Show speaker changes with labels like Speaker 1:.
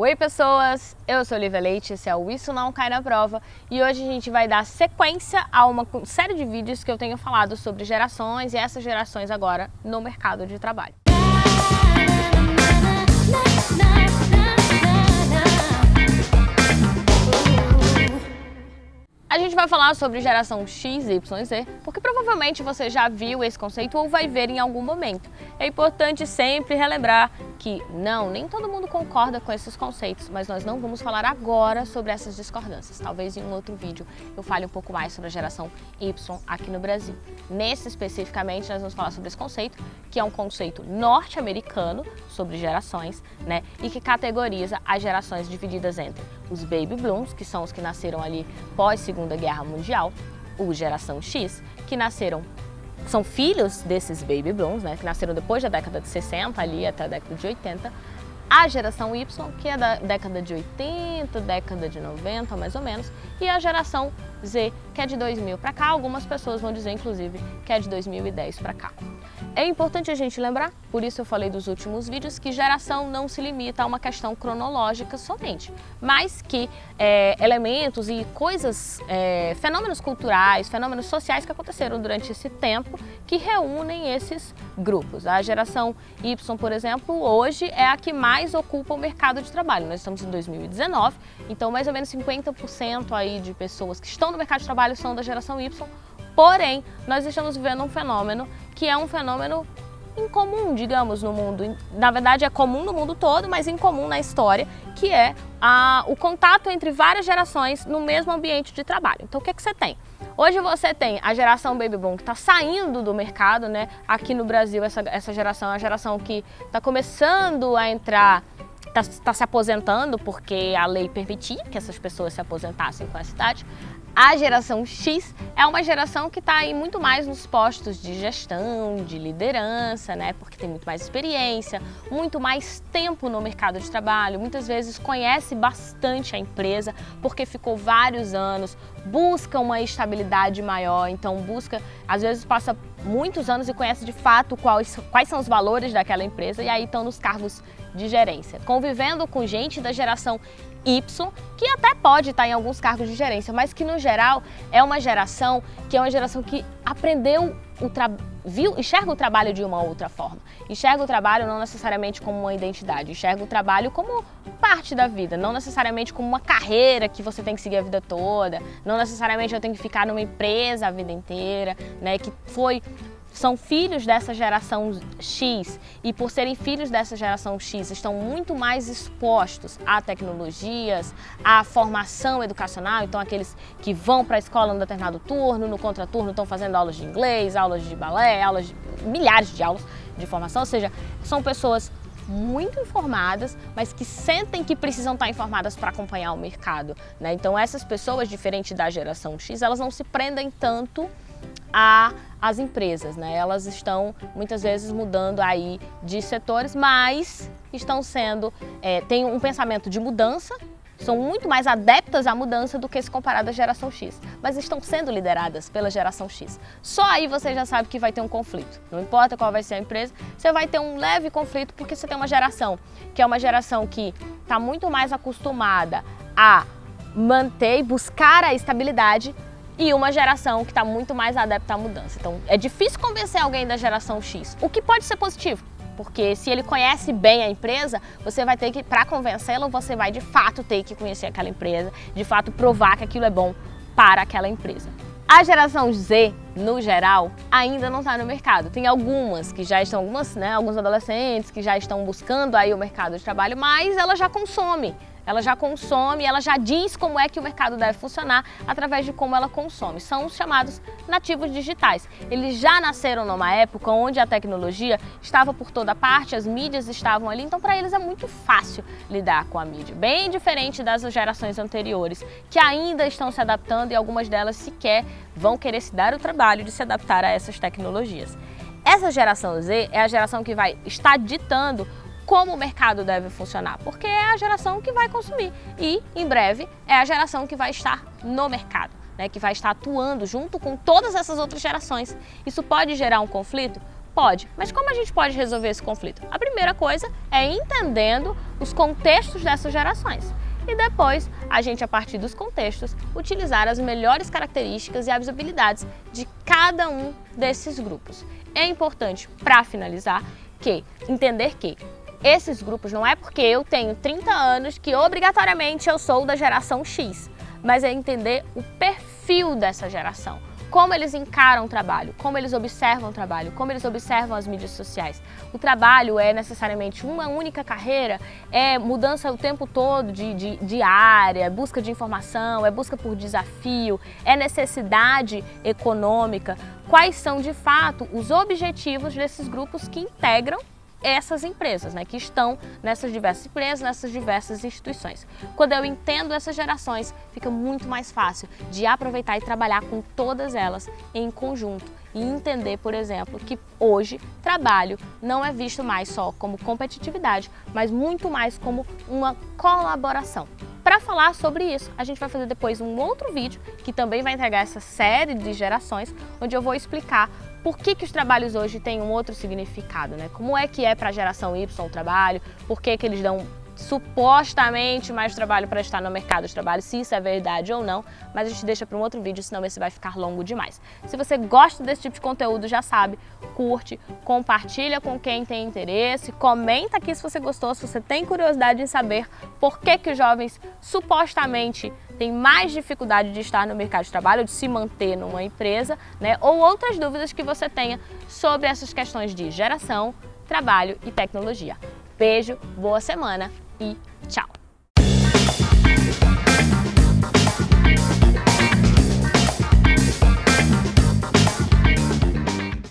Speaker 1: Oi pessoas, eu sou Olivia Leite, esse é o Isso Não Cai na Prova e hoje a gente vai dar sequência a uma série de vídeos que eu tenho falado sobre gerações e essas gerações agora no mercado de trabalho. A gente vai falar sobre geração X, Y, Z, porque provavelmente você já viu esse conceito ou vai ver em algum momento. É importante sempre relembrar que nem todo mundo concorda com esses conceitos, mas nós não vamos falar agora sobre essas discordâncias. Talvez em um outro vídeo eu fale um pouco mais sobre a geração Y aqui no Brasil. Nesse especificamente nós vamos falar sobre esse conceito, que é um conceito norte-americano sobre gerações, né, e que categoriza as gerações divididas entre os Baby Booms, que são os que nasceram ali pós Segunda Guerra Mundial, o geração X, que são filhos desses Baby Booms, né, que nasceram depois da década de 60 ali até a década de 80, a geração Y, que é da década de 80, década de 90 mais ou menos, e a geração Z, que é de 2000 para cá, algumas pessoas vão dizer inclusive que é de 2010 para cá. É importante a gente lembrar, por isso eu falei dos últimos vídeos, que geração não se limita a uma questão cronológica somente, mas que elementos e coisas, fenômenos culturais, fenômenos sociais que aconteceram durante esse tempo que reúnem esses grupos. A geração Y, por exemplo, hoje é a que mais ocupa o mercado de trabalho. Nós estamos em 2019, então mais ou menos 50% aí de pessoas que estão no mercado de trabalho são da geração Y. Porém, nós estamos vivendo um fenômeno que é um fenômeno incomum, digamos, no mundo. Na verdade, é comum no mundo todo, mas incomum na história, que é o contato entre várias gerações no mesmo ambiente de trabalho. Então, o que você tem? Hoje você tem a geração Baby Boom que está saindo do mercado, né? Aqui no Brasil, essa geração é a geração que está começando a entrar, está se aposentando, porque a lei permitia que essas pessoas se aposentassem com essa idade. A geração X é uma geração que está aí muito mais nos postos de gestão, de liderança, né? Porque tem muito mais experiência, muito mais tempo no mercado de trabalho, muitas vezes conhece bastante a empresa, porque ficou vários anos, busca uma estabilidade maior, então às vezes passa muitos anos e conhece de fato quais são os valores daquela empresa e aí estão nos cargos de gerência, convivendo com gente da geração Y, que até pode estar em alguns cargos de gerência, mas que no geral é uma geração que aprendeu enxerga o trabalho de uma outra forma. Enxerga o trabalho não necessariamente como uma identidade, enxerga o trabalho como parte da vida, não necessariamente como uma carreira que você tem que seguir a vida toda, não necessariamente eu tenho que ficar numa empresa a vida inteira, né, são filhos dessa geração X e por serem filhos dessa geração X estão muito mais expostos a tecnologias, à formação educacional, então aqueles que vão para a escola no determinado turno, no contraturno estão fazendo aulas de inglês, aulas de balé, milhares de aulas de formação, ou seja, são pessoas muito informadas, mas que sentem que precisam estar informadas para acompanhar o mercado, né? Então essas pessoas, diferente da geração X, elas não se prendem tanto às empresas, né? Elas estão muitas vezes mudando aí de setores, mas estão têm um pensamento de mudança, são muito mais adeptas à mudança do que se comparado à geração X, mas estão sendo lideradas pela geração X. Só aí você já sabe que vai ter um conflito. Não importa qual vai ser a empresa, você vai ter um leve conflito porque você tem uma geração que é uma geração que está muito mais acostumada a manter e buscar a estabilidade e uma geração que está muito mais adepta à mudança. Então, é difícil convencer alguém da geração X, o que pode ser positivo, porque se ele conhece bem a empresa, você vai ter que, para convencê-lo, você vai de fato ter que conhecer aquela empresa, de fato provar que aquilo é bom para aquela empresa. A geração Z, no geral, ainda não está no mercado. Tem algumas que já estão, alguns adolescentes que já estão buscando aí o mercado de trabalho, mas ela já consome, ela já diz como é que o mercado deve funcionar através de como ela consome. São os chamados nativos digitais. Eles já nasceram numa época onde a tecnologia estava por toda parte, as mídias estavam ali, então para eles é muito fácil lidar com a mídia. Bem diferente das gerações anteriores, que ainda estão se adaptando e algumas delas sequer vão querer se dar o trabalho de se adaptar a essas tecnologias. Essa geração Z é a geração que vai estar ditando como o mercado deve funcionar, porque é a geração que vai consumir e, em breve, é a geração que vai estar no mercado, né, que vai estar atuando junto com todas essas outras gerações. Isso pode gerar um conflito? Pode, mas como a gente pode resolver esse conflito? A primeira coisa é entendendo os contextos dessas gerações. E depois, a gente, a partir dos contextos, utilizar as melhores características e as habilidades de cada um desses grupos. É importante, para finalizar, entender que esses grupos não é porque eu tenho 30 anos que obrigatoriamente eu sou da geração X, mas é entender o perfil dessa geração. Como eles encaram o trabalho, como eles observam o trabalho, como eles observam as mídias sociais. O trabalho é necessariamente uma única carreira, é mudança o tempo todo de área, busca de informação, é busca por desafio, é necessidade econômica. Quais são, de fato, os objetivos desses grupos que integram essas empresas, que estão nessas diversas empresas, nessas diversas instituições. Quando eu entendo essas gerações, fica muito mais fácil de aproveitar e trabalhar com todas elas em conjunto e entender, por exemplo, que hoje trabalho não é visto mais só como competitividade, mas muito mais como uma colaboração. Para falar sobre isso, a gente vai fazer depois um outro vídeo que também vai entregar essa série de gerações, onde eu vou explicar por que os trabalhos hoje têm um outro significado, Como é que é para a geração Y o trabalho, por que eles dão supostamente mais trabalho para estar no mercado de trabalho, se isso é verdade ou não, mas a gente deixa para um outro vídeo, senão esse vai ficar longo demais. Se você gosta desse tipo de conteúdo, já sabe, curte, compartilha com quem tem interesse, comenta aqui se você gostou, se você tem curiosidade em saber por que os jovens supostamente têm mais dificuldade de estar no mercado de trabalho, de se manter numa empresa, ou outras dúvidas que você tenha sobre essas questões de geração, trabalho e tecnologia. Beijo, boa semana e tchau!